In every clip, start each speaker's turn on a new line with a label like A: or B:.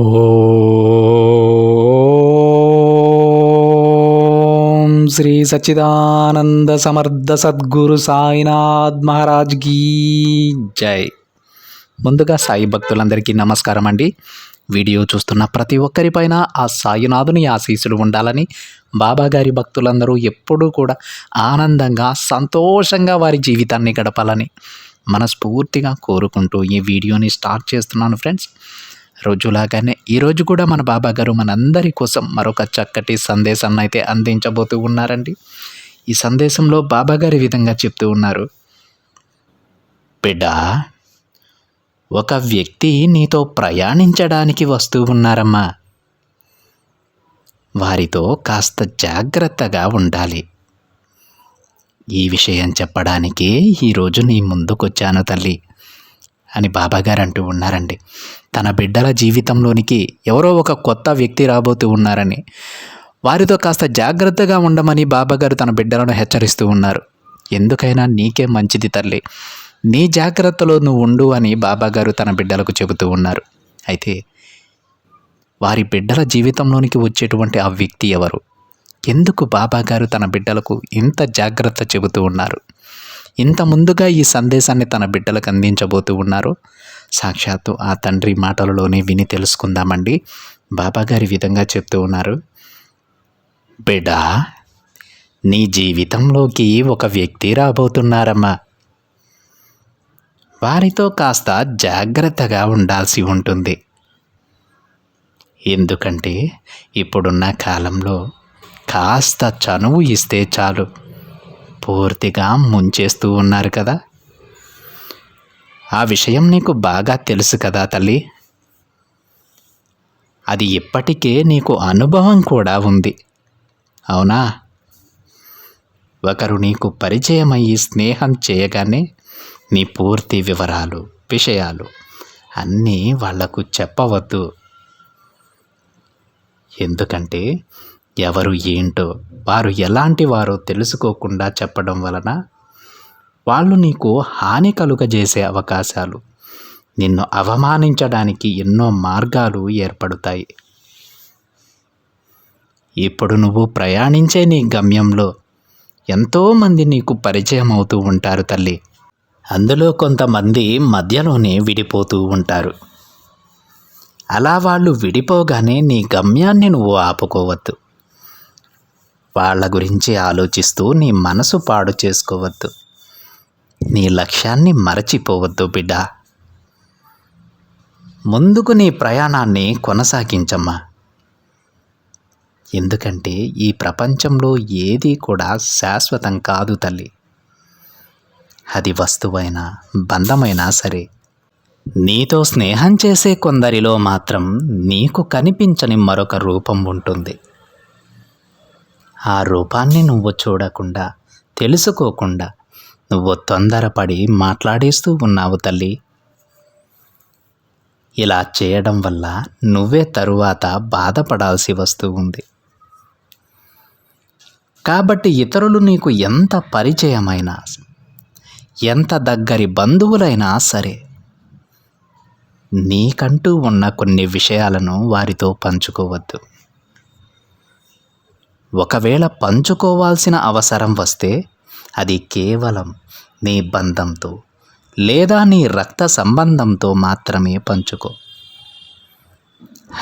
A: ఓం శ్రీ సచ్చిదానంద సమర్థ సద్గురు సాయినాథ్ మహారాజ్ కీ జై. ముందుగా సాయి భక్తులందరికీ నమస్కారం అండి. వీడియో చూస్తున్న ప్రతి ఒక్కరిపైన ఆ సాయినాథుని ఆశీస్సులు ఉండాలని, బాబాగారి భక్తులందరూ ఎప్పుడూ కూడా ఆనందంగా సంతోషంగా వారి జీవితాన్ని గడపాలని మనస్ఫూర్తిగా కోరుకుంటూ ఈ వీడియోని స్టార్ట్ చేస్తున్నాను ఫ్రెండ్స్. రోజులాగానే ఈరోజు కూడా మన బాబాగారు మనందరి కోసం మరొక చక్కటి సందేశాన్ని అయితే అందించబోతూ ఉన్నారండి. ఈ సందేశంలో బాబాగారు ఈ విధంగా చెప్తూ ఉన్నారు. బిడ్డ, ఒక వ్యక్తి నీతో ప్రయాణించడానికి వస్తూ ఉన్నారమ్మా. వారితో కాస్త జాగ్రత్తగా ఉండాలి. ఈ విషయం చెప్పడానికే ఈరోజు నీ ముందుకొచ్చాను తల్లి అని బాబాగారు అంటూ ఉన్నారండి. తన బిడ్డల జీవితంలోనికి ఎవరో ఒక కొత్త వ్యక్తి రాబోతూ ఉన్నారని, వారితో కాస్త జాగ్రత్తగా ఉండమని బాబాగారు తన బిడ్డలను హెచ్చరిస్తూ ఉన్నారు. ఎందుకైనా నీకే మంచిది తల్లి, నీ జాగ్రత్తలో నువ్వు ఉండు అని బాబాగారు తన బిడ్డలకు చెబుతూ ఉన్నారు. అయితే వారి బిడ్డల జీవితంలోనికి వచ్చేటువంటి ఆ వ్యక్తి ఎవరు? ఎందుకు బాబాగారు తన బిడ్డలకు ఇంత జాగ్రత్త చెబుతూ ఉన్నారు? ఇంత ముందుగా ఈ సందేశాన్ని తన బిడ్డలకు అందించబోతూ ఉన్నారు. సాక్షాత్తు ఆ తండ్రి మాటలలోనే విని తెలుసుకుందామండి. బాబాగారి విధంగా చెప్తూ ఉన్నారు. బిడ్డ, నీ జీవితంలోకి ఒక వ్యక్తి రాబోతున్నారమ్మా. వారితో కాస్త జాగ్రత్తగా ఉండాల్సి ఉంటుంది. ఎందుకంటే ఇప్పుడున్న కాలంలో కాస్త చనువు ఇస్తే చాలు, పూర్తిగా ముంచేస్తూ ఉన్నారు కదా. ఆ విషయం నీకు బాగా తెలుసు కదా తల్లి. అది ఇప్పటికే నీకు అనుభవం కూడా ఉంది, అవునా? ఒకరు నీకు పరిచయమయ్యి స్నేహం చేయగానే నీ పూర్తి వివరాలు, విషయాలు అన్నీ వాళ్లకు చెప్పవద్దు. ఎందుకంటే ఎవరు ఏంటో, వారు ఎలాంటి వారో తెలుసుకోకుండా చెప్పడం వలన వాళ్ళు నీకు హాని కలుగజేసే అవకాశాలు, నిన్ను అవమానించడానికి ఎన్నో మార్గాలు ఏర్పడతాయి. ఇప్పుడు నువ్వు ప్రయాణించే నీ గమ్యంలో ఎంతోమంది నీకు పరిచయం అవుతూ ఉంటారు తల్లి. అందులో కొంతమంది మధ్యలోనే విడిపోతూ ఉంటారు. అలా వాళ్ళు విడిపోగానే నీ గమ్యాన్ని నువ్వు ఆపుకోవద్దు. వాళ్ళ గురించి ఆలోచిస్తూ నీ మనసు పాడు చేసుకోవద్దు. నీ లక్ష్యాన్ని మరచిపోవద్దు బిడ్డ. ముందుకు నీ ప్రయాణాన్ని కొనసాగించమ్మా. ఎందుకంటే ఈ ప్రపంచంలో ఏది కూడా శాశ్వతం కాదు తల్లి. అది వస్తువైనా బంధమైనా సరే. నీతో స్నేహం చేసే కొందరిలో మాత్రం నీకు కనిపించని మరొక రూపం ఉంటుంది. ఆ రూపాన్ని నువ్వు చూడకుండా, తెలుసుకోకుండా నువ్వు తొందరపడి మాట్లాడేస్తూ ఉన్నావు తల్లి. ఇలా చేయడం వల్ల నువ్వే తరువాత బాధపడాల్సి వస్తూ ఉంది. కాబట్టి ఇతరులు నీకు ఎంత పరిచయమైనా, ఎంత దగ్గరి బంధువులైనా సరే, నీకంటూ ఉన్న కొన్ని విషయాలను వారితో పంచుకోవద్దు. ఒకవేళ పంచుకోవాల్సిన అవసరం వస్తే అది కేవలం నీ బంధంతో లేదా నీ రక్త సంబంధంతో మాత్రమే పంచుకో.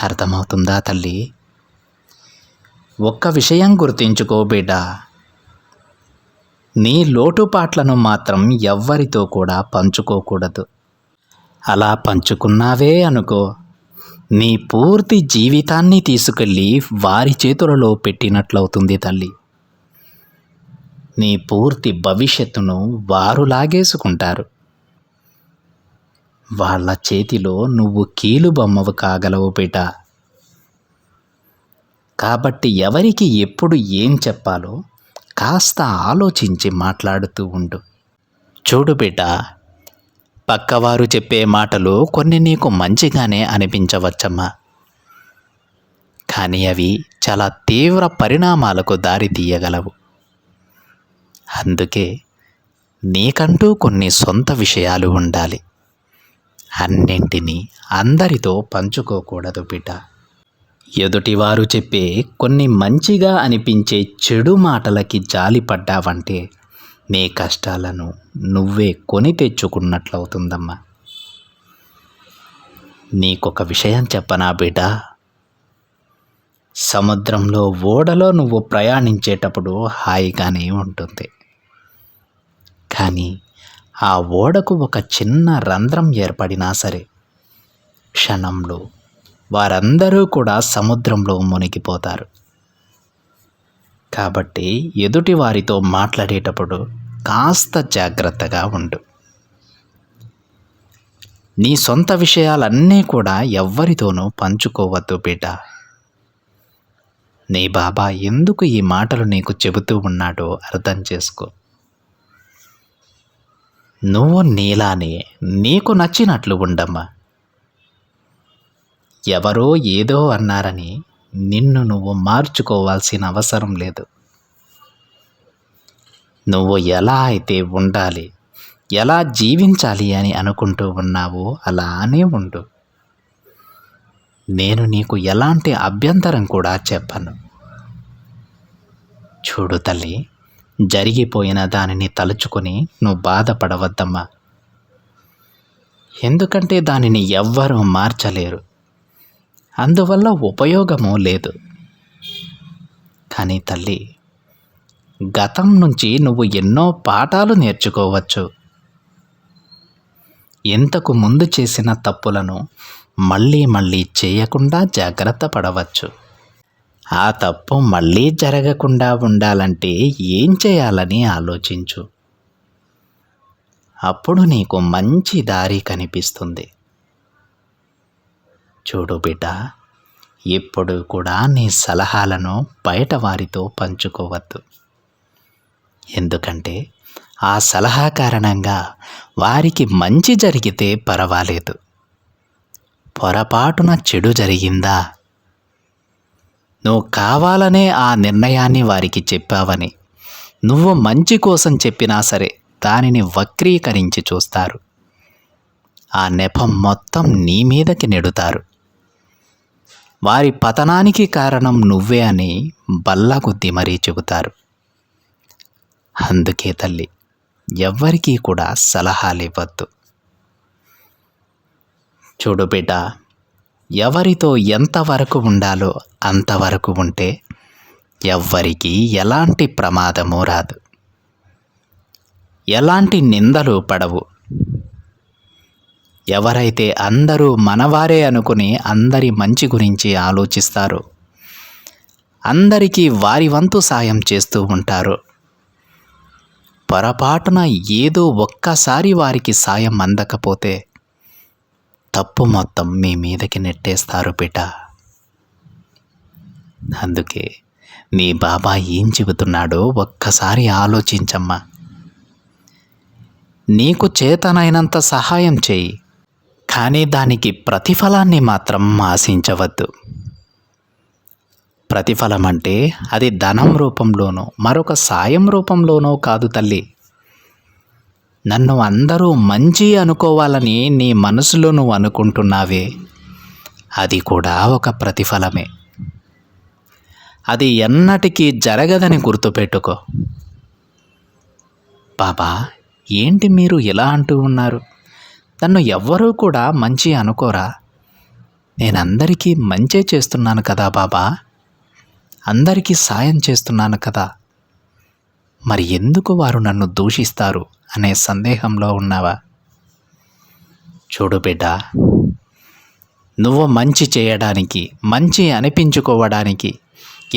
A: అర్థమవుతుందా తల్లి? ఒక్క విషయం గుర్తించుకో బిడ్డ, నీ లోటుపాట్లను మాత్రం ఎవ్వరితో కూడా పంచుకోకూడదు. అలా పంచుకున్నావే అనుకో, నీ పూర్తి జీవితాన్ని తీసుకెళ్ళి వారి చేతులలో పెట్టినట్లవుతుంది తల్లి. నీ పూర్తి భవిష్యత్తును వారు లాగేసుకుంటారు. వాళ్ళ చేతిలో నువ్వు కీలుబొమ్మవు కాగలవు బిడ్డ. కాబట్టి ఎవరికి ఎప్పుడు ఏం చెప్పాలో కాస్త ఆలోచించి మాట్లాడుతూ ఉండు. చూడు బిడ్డ, పక్కవారు చెప్పే మాటలు కొన్ని నీకు మంచిగానే అనిపించవచ్చమ్మా. కానీ అవి చాలా తీవ్ర పరిణామాలకు దారి తీయగలవు. అందుకే నీకంటూ కొన్ని సొంత విషయాలు ఉండాలి. అన్నింటినీ అందరితో పంచుకోకూడదు బిడ్డ. ఎదుటివారు చెప్పే కొన్ని మంచిగా అనిపించే చెడు మాటలకి జాలిపడ్డావంటే నీ కష్టాలను నువ్వే కొని తెచ్చుకున్నట్లవుతుందమ్మా. నీకొక విషయం చెప్పనా బిడ్డ, సముద్రంలో ఓడలో నువ్వు ప్రయాణించేటప్పుడు హాయిగానే ఉంటుంది. కానీ ఆ ఓడకు ఒక చిన్న రంధ్రం ఏర్పడినా సరే క్షణంలో వారందరూ కూడా సముద్రంలో మునిగిపోతారు. కాబట్టి ఎదుటి వారితో మాట్లాడేటప్పుడు కాస్త జాగ్రత్తగా ఉండు. నీ సొంత విషయాలన్నీ కూడా ఎవ్వరితోనూ పంచుకోవద్దు బిడ్డ. నీ బాబా ఎందుకు ఈ మాటలు నీకు చెబుతూ ఉన్నాడో అర్థం చేసుకో. నువ్వు నీలానే నీకు నచ్చినట్లు ఉండమ్మా. ఎవరో ఏదో అన్నారని నిన్ను నువ్వు మార్చుకోవాల్సిన అవసరం లేదు. నువ్వు ఎలా అయితే ఉండాలి, ఎలా జీవించాలి అని అనుకుంటూ ఉన్నావో అలానే ఉండు. నేను నీకు ఎలాంటి అభ్యంతరం కూడా చెప్పను. చూడు తల్లి, జరిగిపోయిన దానిని తలుచుకొని నువ్వు బాధపడవద్దమ్మా. ఎందుకంటే దానిని ఎవ్వరూ మార్చలేరు, అందువల్ల ఉపయోగము లేదు. కానీ తల్లి, గతం నుంచి నువ్వు ఎన్నో పాఠాలు నేర్చుకోవచ్చు. ఇంతకు ముందు చేసిన తప్పులను మళ్ళీ మళ్ళీ చేయకుండా జాగ్రత్త పడవచ్చు. ఆ తప్పు మళ్ళీ జరగకుండా ఉండాలంటే ఏం చేయాలని ఆలోచించు. అప్పుడు నీకు మంచి దారి కనిపిస్తుంది. చూడు బిడ్డ, ఎప్పుడు కూడా నీ సలహాలను బయట వారితో పంచుకోవద్దు. ఎందుకంటే ఆ సలహా కారణంగా వారికి మంచి జరిగితే పర్వాలేదు, పొరపాటున చెడు జరిగిందా, నువ్వు కావాలనే ఆ నిర్ణయాన్ని వారికి చెప్పావని నువ్వు మంచి కోసం చెప్పినా సరే దానిని వక్రీకరించి చూస్తారు. ఆ నెపం మొత్తం నీ మీదకి నెడుతారు. వారి పతనానికి కారణం నువ్వే అని బల్లగుద్ది మరీ చెబుతారు. అందుకే తల్లి, ఎవ్వరికీ కూడా సలహాలు ఇవ్వద్దు. చూడు బిడ్డ, ఎవరితో ఎంతవరకు ఉండాలో అంతవరకు ఉంటే ఎవ్వరికీ ఎలాంటి ప్రమాదము రాదు, ఎలాంటి నిందలు పడవు. ఎవరైతే అందరూ మనవారే అనుకుని అందరి మంచి గురించి ఆలోచిస్తారో, అందరికీ వారి వంతు సాయం చేస్తూ ఉంటారో, పొరపాటున ఏదో ఒక్కసారి వారికి సాయం అందకపోతే తప్పు మొత్తం మీ మీదకి నెట్టేస్తారు బిడ్డ. అందుకే నీ బాబా ఏం చెబుతున్నాడో ఒక్కసారి ఆలోచించమ్మా. నీకు చేతనైనంత సహాయం చేయి, కానీ దానికి ప్రతిఫలాన్ని మాత్రం ఆశించవద్దు. ప్రతిఫలం అంటే అది ధనం రూపంలోనో మరొక సాయం రూపంలోనో కాదు తల్లి. నన్ను అందరూ మంచి అనుకోవాలని నీ మనసులో నువ్వు అనుకుంటున్నావే, అది కూడా ఒక ప్రతిఫలమే. అది ఎన్నటికీ జరగదని గుర్తుపెట్టుకో. బాబా, ఏంటి మీరు ఇలా అంటూ ఉన్నారు? నన్ను ఎవ్వరూ కూడా మంచి అనుకోరా? నేనందరికీ మంచే చేస్తున్నాను కదా బాబా, అందరికీ సాయం చేస్తున్నాను కదా, మరి ఎందుకు వారు నన్ను దూషిస్తారు అనే సందేహంలో ఉన్నావా? చూడు బిడ్డ, నువ్వు మంచి చేయడానికి, మంచి అనిపించుకోవడానికి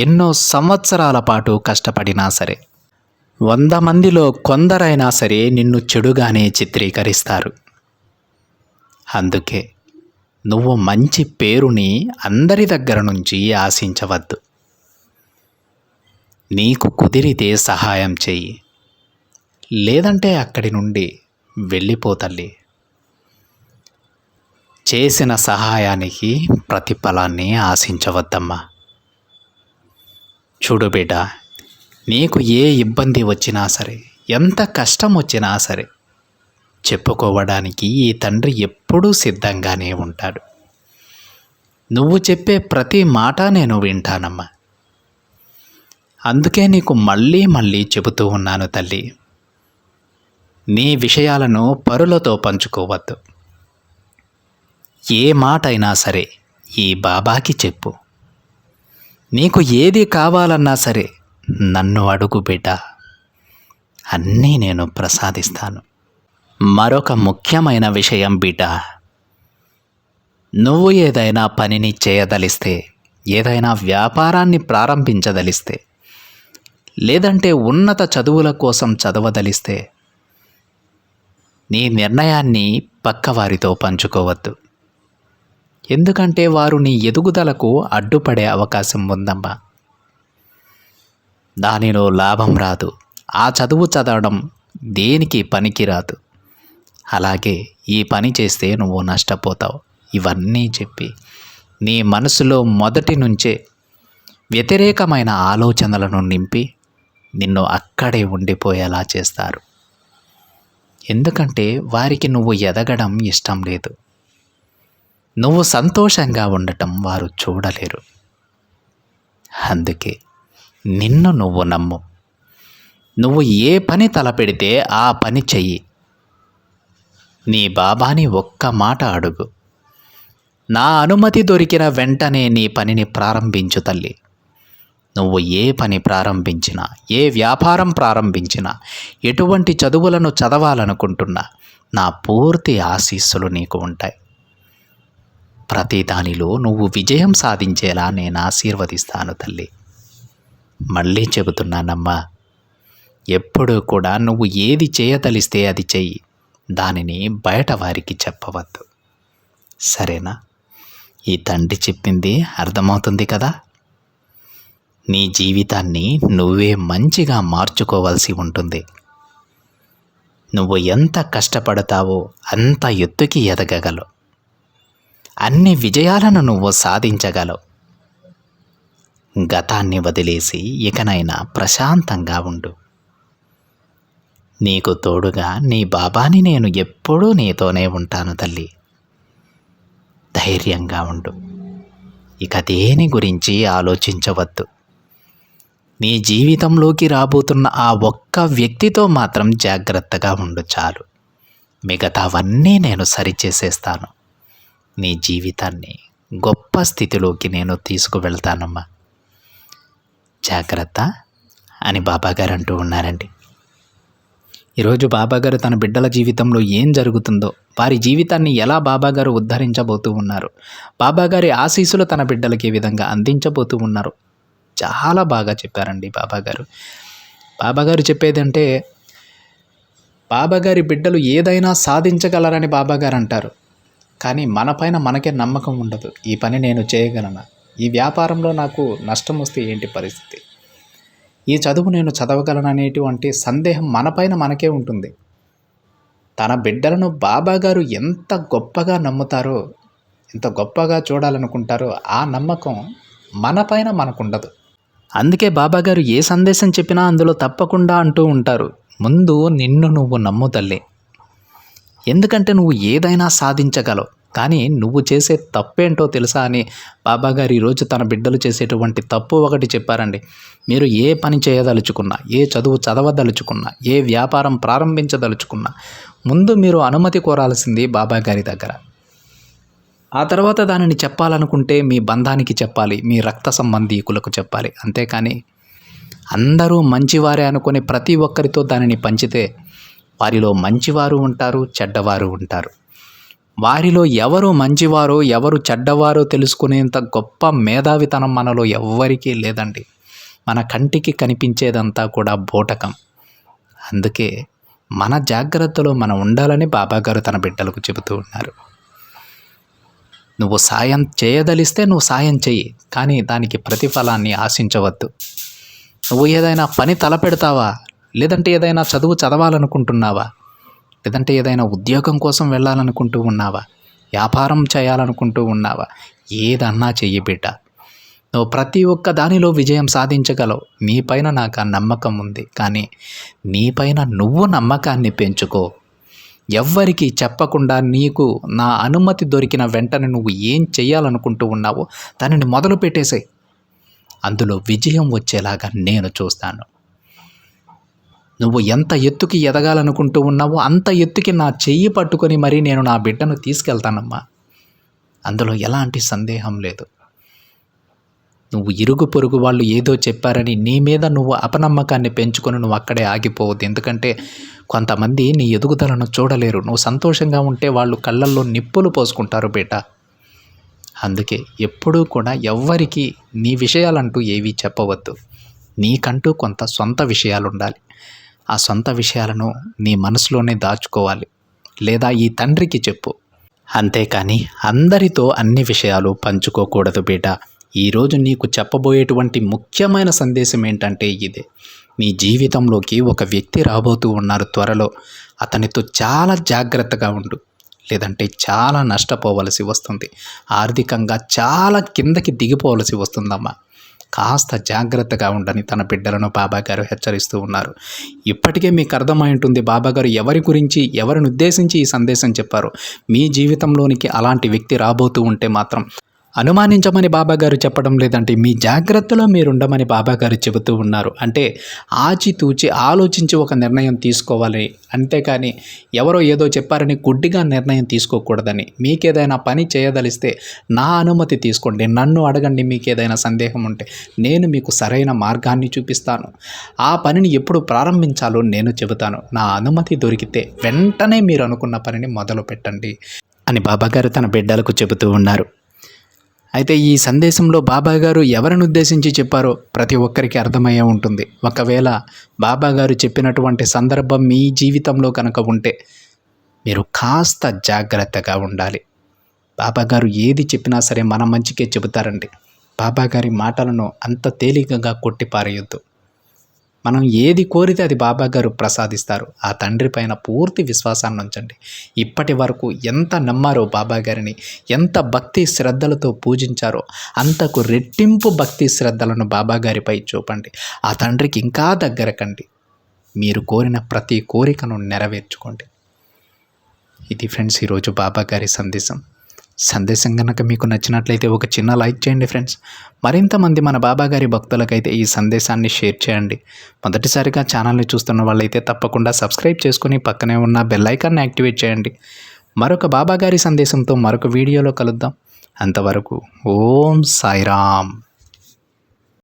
A: ఎన్నో సంవత్సరాల పాటు కష్టపడినా సరే 100 మందిలో కొందరైనా సరే నిన్ను చెడుగానే చిత్రీకరిస్తారు. అందుకే నువ్వు మంచి పేరుని అందరి దగ్గర నుంచి ఆశించవద్దు. నీకు కుదిరితే సహాయం చెయ్యి, లేదంటే అక్కడి నుండి వెళ్ళిపోతల్లి. చేసిన సహాయానికి ప్రతిఫలాన్ని ఆశించవద్దమ్మా. చూడు బిడ్డ, నీకు ఏ ఇబ్బంది వచ్చినా సరే, ఎంత కష్టం వచ్చినా సరే, చెప్పుకోవడానికి ఈ తండ్రి ఎప్పుడూ సిద్ధంగానే ఉంటాడు. నువ్వు చెప్పే ప్రతి మాట నేను వింటానమ్మా. అందుకే నీకు మళ్ళీ మళ్ళీ చెబుతూ ఉన్నాను తల్లి, నీ విషయాలను పరులతో పంచుకోవద్దు. ఏ మాట అయినా సరే ఈ బాబాకి చెప్పు. నీకు ఏది కావాలన్నా సరే నన్ను అడుగు బిడ్డ, అన్నీ నేను ప్రసాదిస్తాను. మరొక ముఖ్యమైన విషయం బిడ్డ, నువ్వు ఏదైనా పనిని చేయదలిస్తే, ఏదైనా వ్యాపారాన్ని ప్రారంభించదలిస్తే, లేదంటే ఉన్నత చదువుల కోసం చదవదలిస్తే నీ నిర్ణయాన్ని పక్కవారితో పంచుకోవద్దు. ఎందుకంటే వారు నీ ఎదుగుదలకు అడ్డుపడే అవకాశం ఉందమ్మా. దానిలో లాభం రాదు. ఆ చదువు చదవడం దేనికి పనికిరాదు. అలాగే ఈ పని చేస్తే నువ్వు నష్టపోతావు. ఇవన్నీ చెప్పి నీ మనసులో మొదటి నుంచే వ్యతిరేకమైన ఆలోచనలను నింపి నిన్ను అక్కడే ఉండిపోయేలా చేస్తారు. ఎందుకంటే వారికి నువ్వు ఎదగడం ఇష్టం లేదు. నువ్వు సంతోషంగా ఉండటం వారు చూడలేరు. అందుకే నిన్ను నువ్వు నమ్ము. నువ్వు ఏ పని తలపెడితే ఆ పని చెయ్యి. నీ బాబాని ఒక్క మాట అడుగు. నా అనుమతి దొరికిన వెంటనే నీ పనిని ప్రారంభించు తల్లి. నువ్వు ఏ పని ప్రారంభించినా, ఏ వ్యాపారం ప్రారంభించినా, ఎటువంటి చదువులను చదవాలనుకుంటున్నా నా పూర్తి ఆశీస్సులు నీకు ఉంటాయి. ప్రతి దానిలో నువ్వు విజయం సాధించేలా నేను ఆశీర్వదిస్తాను తల్లి. మళ్ళీ చెబుతున్నానమ్మా, ఎప్పుడూ కూడా నువ్వు ఏది చేయదలిస్తే అది చెయ్యి. దానిని బయట వారికి చెప్పవద్దు. సరేనా? ఈ తండ్రి చెప్పింది అర్థమవుతుంది కదా? నీ జీవితాన్ని నువ్వే మంచిగా మార్చుకోవాల్సి ఉంటుంది. నువ్వు ఎంత కష్టపడతావో అంత ఎత్తుకి ఎదగగలవు. అన్ని విజయాలను నువ్వు సాధించగలవు. గతాన్ని వదిలేసి ఇకనైనా ప్రశాంతంగా ఉండు. నీకు తోడుగా నీ బాబాని నేను ఎప్పుడూ నీతోనే ఉంటాను తల్లి. ధైర్యంగా ఉండు. ఇక దేని గురించి ఆలోచించవద్దు. నీ జీవితంలోకి రాబోతున్న ఆ ఒక్క వ్యక్తితో మాత్రం జాగ్రత్తగా ఉండు చాలు. మిగతావన్నీ నేను సరిచేసేస్తాను. నీ జీవితాన్ని గొప్ప స్థితిలోకి నేను తీసుకువెళ్తానమ్మా. జాగ్రత్త అని బాబాగారు అంటూ ఉన్నారండి. ఈరోజు బాబాగారు తన బిడ్డల జీవితంలో ఏం జరుగుతుందో, వారి జీవితాన్ని ఎలా బాబాగారు ఉద్ధరించబోతూ ఉన్నారు, బాబాగారి ఆశీస్సులు తన బిడ్డలకి ఏ విధంగా అందించబోతూ ఉన్నారు, చాలా బాగా చెప్పారండి బాబాగారు. బాబాగారు చెప్పేదంటే, బాబాగారి బిడ్డలు ఏదైనా సాధించగలరని బాబాగారు అంటారు. కానీ మనపైన మనకే నమ్మకం ఉండదు. ఈ పని నేను చేయగలనా, ఈ వ్యాపారంలో నాకు నష్టం వస్తే ఏంటి పరిస్థితి, ఈ చదువు నేను చదవగలననేటువంటి సందేహం మనపైన మనకే ఉంటుంది. తన బిడ్డలను బాబాగారు ఎంత గొప్పగా నమ్ముతారో, ఎంత గొప్పగా చూడాలనుకుంటారో ఆ నమ్మకం మనపైన మనకుండదు. అందుకే బాబాగారు ఏ సందేశం చెప్పినా అందులో తప్పకుండా అంటూ ఉంటారు, ముందు నిన్ను నువ్వు నమ్ము తల్లి. ఎందుకంటే నువ్వు ఏదైనా సాధించగలవు. కానీ నువ్వు చేసే తప్పేంటో తెలుసా అని బాబాగారు ఈరోజు తన బిడ్డలు చేసేటువంటి తప్పు ఒకటి చెప్పారండి. మీరు ఏ పని చేయదలుచుకున్నా, ఏ చదువు చదవదలుచుకున్నా, ఏ వ్యాపారం ప్రారంభించదలుచుకున్నా ముందు మీరు అనుమతి కోరాల్సింది బాబాగారి దగ్గర. ఆ తర్వాత దానిని చెప్పాలనుకుంటే మీ బంధానికి చెప్పాలి, మీ రక్త సంబంధీకులకు చెప్పాలి. అంతేకాని అందరూ మంచివారే అనుకుని ప్రతి ఒక్కరితో దానిని పంచితే వారిలో మంచివారు ఉంటారు, చెడ్డవారు ఉంటారు. వారిలో ఎవరు మంచివారో ఎవరు చెడ్డవారో తెలుసుకునేంత గొప్ప మేధావితనం మనలో ఎవ్వరికీ లేదండి. మన కంటికి కనిపించేదంతా కూడా బోటకం. అందుకే మన జాగ్రత్తలో మనం ఉండాలని బాబాగారు తన బిడ్డలకు చెబుతూ ఉన్నారు. నువ్వు సాయం చేయదలిస్తే నువ్వు సాయం చెయ్యి, కానీ దానికి ప్రతిఫలాన్ని ఆశించవద్దు. నువ్వు ఏదైనా పని తలపెడతావా, లేదంటే ఏదైనా చదువు చదవాలనుకుంటున్నావా, లేదంటే ఏదైనా ఉద్యోగం కోసం వెళ్ళాలనుకుంటూ ఉన్నావా, వ్యాపారం చేయాలనుకుంటూ ఉన్నావా, ఏదన్నా చెయ్యి బిడ్డ. నువ్వు ప్రతి ఒక్క దానిలో విజయం సాధించగలవు. నీపైన నాకు ఆ నమ్మకం ఉంది. కానీ నీపైన నువ్వు నమ్మకాన్ని పెంచుకో. ఎవ్వరికీ చెప్పకుండా నీకు నా అనుమతి దొరికిన వెంటనే నువ్వు ఏం చేయాలనుకుంటూ ఉన్నావో దానిని మొదలు పెట్టేసేయ్. అందులో విజయం వచ్చేలాగా నేను చూస్తాను. నువ్వు ఎంత ఎత్తుకి ఎదగాలనుకుంటూ ఉన్నావో అంత ఎత్తుకి నా చెయ్యి పట్టుకొని మరీ నేను నా బిడ్డను తీసుకెళ్తానమ్మా. అందులో ఎలాంటి సందేహం లేదు. నువ్వు ఇరుగు పొరుగు వాళ్ళు ఏదో చెప్పారని నీ మీద నువ్వు అపనమ్మకాన్ని పెంచుకొని నువ్వు అక్కడే ఆగిపోవద్దు. ఎందుకంటే కొంతమంది నీ ఎదుగుదలను చూడలేరు. నువ్వు సంతోషంగా ఉంటే వాళ్ళు కళ్ళల్లో నిప్పులు పోసుకుంటారు బిడ్డ. అందుకే ఎప్పుడూ కూడా ఎవ్వరికీ నీ విషయాలంటూ ఏవీ చెప్పవద్దు. నీకంటూ కొంత సొంత విషయాలు ఉండాలి. ఆ సొంత విషయాలను నీ మనసులోనే దాచుకోవాలి, లేదా ఈ తండ్రికి చెప్పు. అంతేకాని అందరితో అన్ని విషయాలు పంచుకోకూడదు బిడ్డ. ఈరోజు నీకు చెప్పబోయేటువంటి ముఖ్యమైన సందేశం ఏంటంటే ఇదే. నీ జీవితంలోకి ఒక వ్యక్తి రాబోతూ ఉన్నారు త్వరలో. అతనితో చాలా జాగ్రత్తగా ఉండు, లేదంటే చాలా నష్టపోవలసి వస్తుంది. ఆర్థికంగా చాలా కిందకి దిగిపోవలసి వస్తుందమ్మా. కాస్త జాగ్రత్తగా ఉండని తన బిడ్డలను బాబాగారు హెచ్చరిస్తూ ఉన్నారు. ఇప్పటికే మీకు అర్థమై ఉంటుంది బాబాగారు ఎవరి గురించి, ఎవరిని ఉద్దేశించి ఈ సందేశం చెప్పారు. మీ జీవితంలోనికి అలాంటి వ్యక్తి రాబోతూ ఉంటే మాత్రం అనుమానించమని బాబాగారు చెప్పడం లేదంటే మీ జాగ్రత్తలో మీరుండమని బాబాగారు చెబుతూ ఉన్నారు. అంటే ఆచితూచి ఆలోచించి ఒక నిర్ణయం తీసుకోవాలని, అంతేకాని ఎవరో ఏదో చెప్పారని గుడ్డిగా నిర్ణయం తీసుకోకూడదని. మీకేదైనా పని చేయదలిస్తే నా అనుమతి తీసుకోండి, నన్ను అడగండి. మీకేదైనా సందేహం ఉంటే నేను మీకు సరైన మార్గాన్ని చూపిస్తాను. ఆ పనిని ఎప్పుడు ప్రారంభించాలో నేను చెబుతాను. నా అనుమతి దొరికితే వెంటనే మీరు అనుకున్న పనిని మొదలు పెట్టండి అని బాబాగారు తన బిడ్డలకు చెబుతూ ఉన్నారు. అయితే ఈ సందేశంలో బాబాగారు ఎవరిని ఉద్దేశించి చెప్పారో ప్రతి ఒక్కరికి అర్థమయ్యే ఉంటుంది. ఒకవేళ బాబాగారు చెప్పినటువంటి సందర్భం మీ జీవితంలో కనుక ఉంటే మీరు కాస్త జాగ్రత్తగా ఉండాలి. బాబాగారు ఏది చెప్పినా సరే మన మంచికే చెబుతారండి. బాబాగారి మాటలను అంత తేలికగా కొట్టిపారేయొద్దు. మనం ఏది కోరితే అది బాబాగారు ప్రసాదిస్తారు. ఆ తండ్రి పైన పూర్తి విశ్వాసాన్ని ఉంచండి. ఇప్పటి వరకు ఎంత నమ్మారో బాబాగారిని, ఎంత భక్తి శ్రద్ధలతో పూజించారో అంతకు రెట్టింపు భక్తి శ్రద్ధలను బాబాగారిపై చూపండి. ఆ తండ్రికి ఇంకా దగ్గర కండి. మీరు కోరిన ప్రతి కోరికను నెరవేర్చుకోండి. ఇది ఫ్రెండ్స్ ఈరోజు బాబాగారి సందేశం కనుక మీకు నచ్చినట్లయితే ఒక చిన్న లైక్ చేయండి ఫ్రెండ్స్. మరింతమంది మన బాబాగారి భక్తులకైతే ఈ సందేశాన్ని షేర్ చేయండి. మొదటిసారిగా ఛానల్ని చూస్తున్న వాళ్ళైతే తప్పకుండా సబ్స్క్రైబ్ చేసుకొని పక్కనే ఉన్న బెల్ ఐకాన్ని యాక్టివేట్ చేయండి. మరొక బాబాగారి సందేశంతో మరొక వీడియోలో కలుద్దాం. అంతవరకు ఓం సాయిరామ్.